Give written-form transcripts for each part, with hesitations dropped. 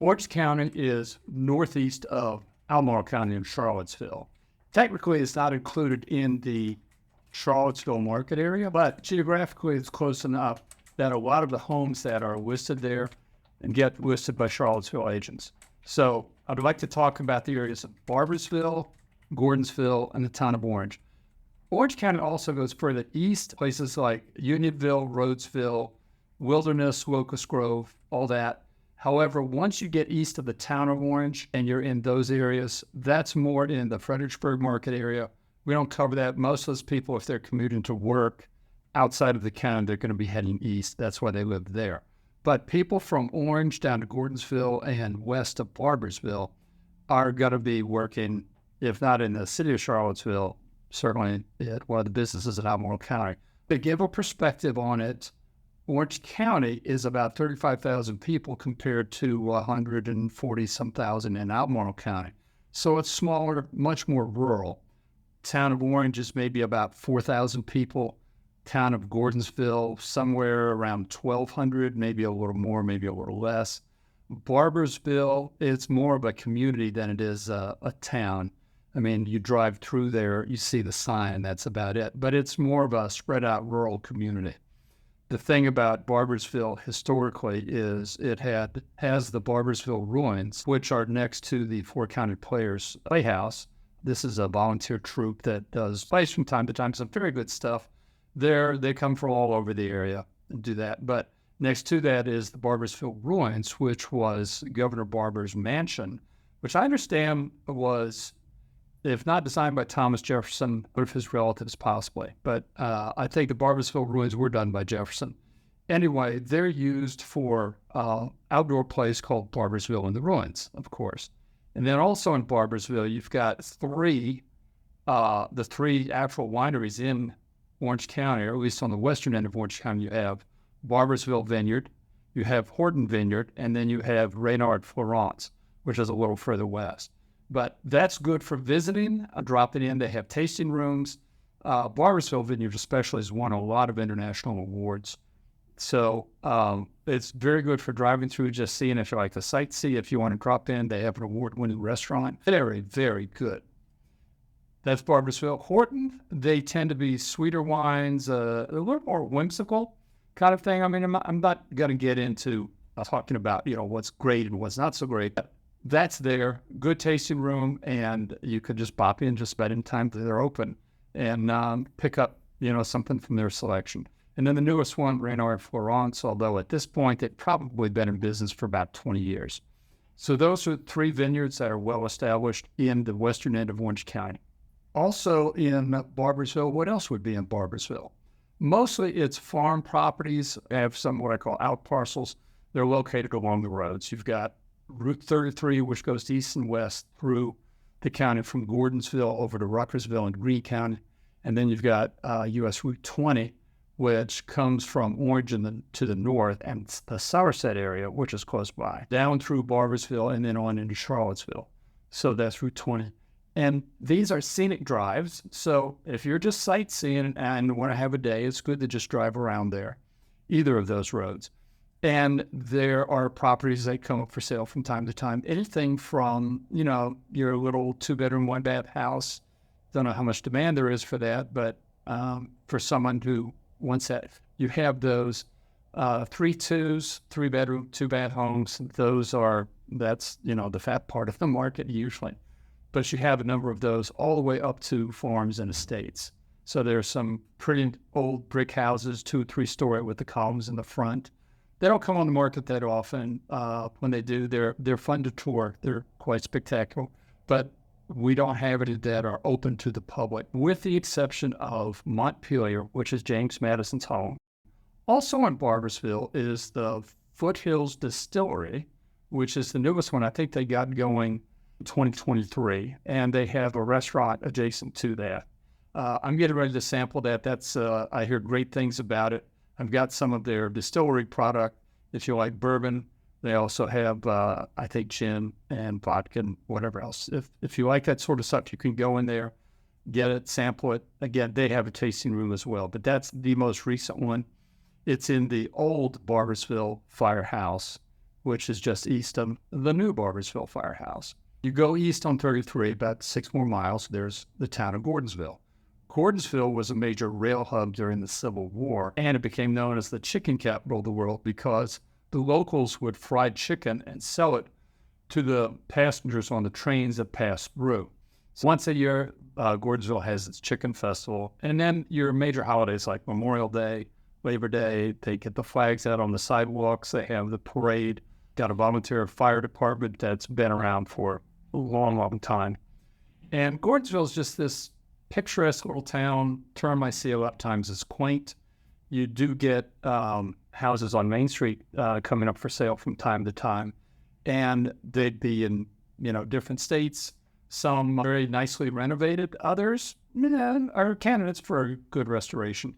Orange County is northeast of Albemarle County in Charlottesville. Technically, it's not included in the Charlottesville market area, but geographically, it's close enough that a lot of the homes that are listed there and get listed by Charlottesville agents. So I'd like to talk about the areas of Barboursville, Gordonsville, and the town of Orange. Orange County also goes further east, places like Unionville, Rhodesville, Wilderness, Locust Grove, all that. However, once you get east of the town of Orange and you're in those areas, that's more in the Fredericksburg market area. We don't cover that. Most of those people, if they're commuting to work outside of the county, they're going to be heading east. That's why they live there. But people from Orange down to Gordonsville and west of Barboursville are going to be working, if not in the city of Charlottesville, certainly at one of the businesses in Albemarle County. To give a perspective on it, Orange County is about 35,000 people compared to 140-some thousand in Albemarle County. So it's smaller, much more rural. Town of Orange is maybe about 4,000 people. Town of Gordonsville, somewhere around 1,200, maybe a little more, maybe a little less. Barboursville, it's more of a community than it is a town. I mean, you drive through there, you see the sign, that's about it. But it's more of a spread out rural community. The thing about Barboursville historically is it has the Barboursville Ruins, which are next to the Four County Players Playhouse. This is a volunteer troupe that does plays from time to time, some very good stuff. They come from all over the area and do that. But next to that is the Barboursville Ruins, which was Governor Barbour's mansion, which I understand was, if not designed by Thomas Jefferson, one of his relatives possibly. But I think the Barboursville Ruins were done by Jefferson. Anyway, they're used for outdoor place called Barboursville in the Ruins, of course. And then also in Barboursville, you've got the three actual wineries in Orange County, or at least on the western end of Orange County. You have Barboursville Vineyard, you have Horton Vineyard, and then you have Reynard Florence, which is a little further west. But that's good for visiting, dropping in. They have tasting rooms. Barboursville Vineyard especially has won a lot of international awards. So it's very good for driving through, just seeing if you like to sightsee. If you want to drop in, they have an award-winning restaurant. Very, very good. That's Barboursville. Horton, they tend to be sweeter wines, a little more whimsical kind of thing. I mean, I'm not going to get into talking about, what's great and what's not so great. That's there, good tasting room, and you could just pop in just about any time that they're open and pick up, something from their selection. And then the newest one, Reynard Florence, although at this point they've probably been in business for about 20 years. So those are three vineyards that are well established in the western end of Orange County. Also in Barboursville, what else would be in Barboursville? Mostly it's farm properties. I have some what I call out parcels. They're located along the roads. You've got Route 33, which goes east and west through the county from Gordonsville over to Ruckersville and Greene County. And then you've got U.S. Route 20, which comes from Orange to the north, and the Somerset area, which is close by, down through Barboursville and then on into Charlottesville. So that's Route 20. And these are scenic drives. So if you're just sightseeing and want to have a day, it's good to just drive around there, either of those roads. And there are properties that come up for sale from time to time. Anything from, your little 2-bedroom, 1-bath house. Don't know how much demand there is for that, but for someone who wants that, you have those 3-2s, 3-bedroom, 2-bath homes. That's the fat part of the market usually. But you have a number of those all the way up to farms and estates. So there's some pretty old brick houses, 2- or 3-story with the columns in the front. They don't come on the market that often. When they do, they're fun to tour. They're quite spectacular. But we don't have any that are open to the public, with the exception of Montpelier, which is James Madison's home. Also in Barboursville is the Foothills Distillery, which is the newest one. I think they got going in 2023, and they have a restaurant adjacent to that. I'm getting ready to sample that. I hear great things about it. I've got some of their distillery product. If you like bourbon, they also have, I think, gin and vodka and whatever else. If you like that sort of stuff, you can go in there, get it, sample it. Again, they have a tasting room as well, but that's the most recent one. It's in the old Barboursville Firehouse, which is just east of the new Barboursville firehouse. You go east on 33, about 6 more miles, there's the town of Gordonsville. Gordonsville was a major rail hub during the Civil War, and it became known as the chicken capital of the world because the locals would fry chicken and sell it to the passengers on the trains that passed through. So once a year, Gordonsville has its chicken festival, and then your major holidays like Memorial Day, Labor Day, they get the flags out on the sidewalks, they have the parade, got a volunteer fire department that's been around for a long, long time. And Gordonsville is just this picturesque little town. Term I see a lot of times is quaint. You do get houses on Main Street coming up for sale from time to time, and they'd be in different states. Some very nicely renovated, others are candidates for a good restoration.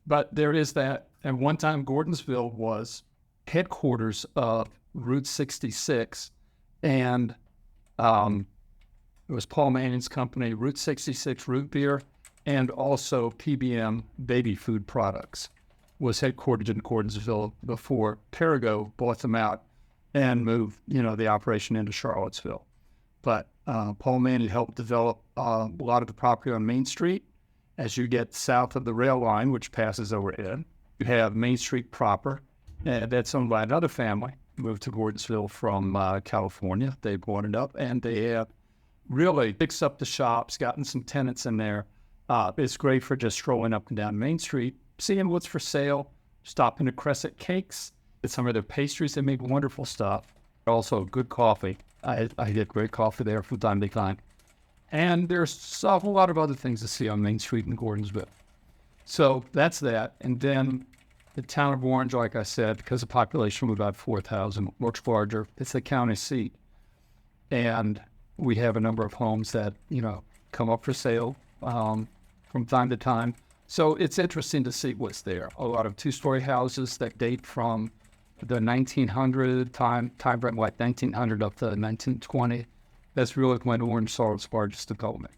But there is that. And one time, Gordonsville was headquarters of Route 66, and it was Paul Manning's company, Route 66 Root Beer, and also PBM Baby Food Products was headquartered in Gordonsville before Perigo bought them out and moved, the operation into Charlottesville. But Paul Manning helped develop a lot of the property on Main Street. As you get south of the rail line, which passes overhead, you have Main Street proper, and that's owned by another family, moved to Gordonsville from California. They bought it up, and they have really fixed up the shops, gotten some tenants in there. It's great for just strolling up and down Main Street, seeing what's for sale, stopping to Crescent Cakes, get some of their pastries. They make wonderful stuff. Also, good coffee. I get great coffee there from time to time. And there's a whole lot of other things to see on Main Street in Gordonsville. So that's that. And then the town of Orange, like I said, because the population of about 4,000, much larger, it's the county seat. And we have a number of homes that, come up for sale from time to time. So it's interesting to see what's there. A lot of two-story houses that date from the 1900 time frame, like 1900 up to 1920. That's really when Orange saw its largest development.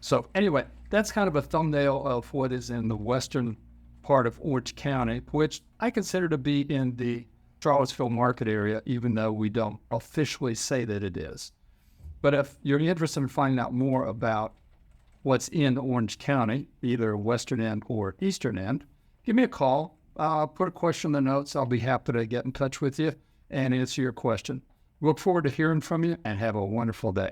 So anyway, that's kind of a thumbnail of what is in the western part of Orange County, which I consider to be in the Charlottesville market area, even though we don't officially say that it is. But if you're interested in finding out more about what's in Orange County, either western end or eastern end, give me a call. Put a question in the notes. I'll be happy to get in touch with you and answer your question. Look forward to hearing from you, and have a wonderful day.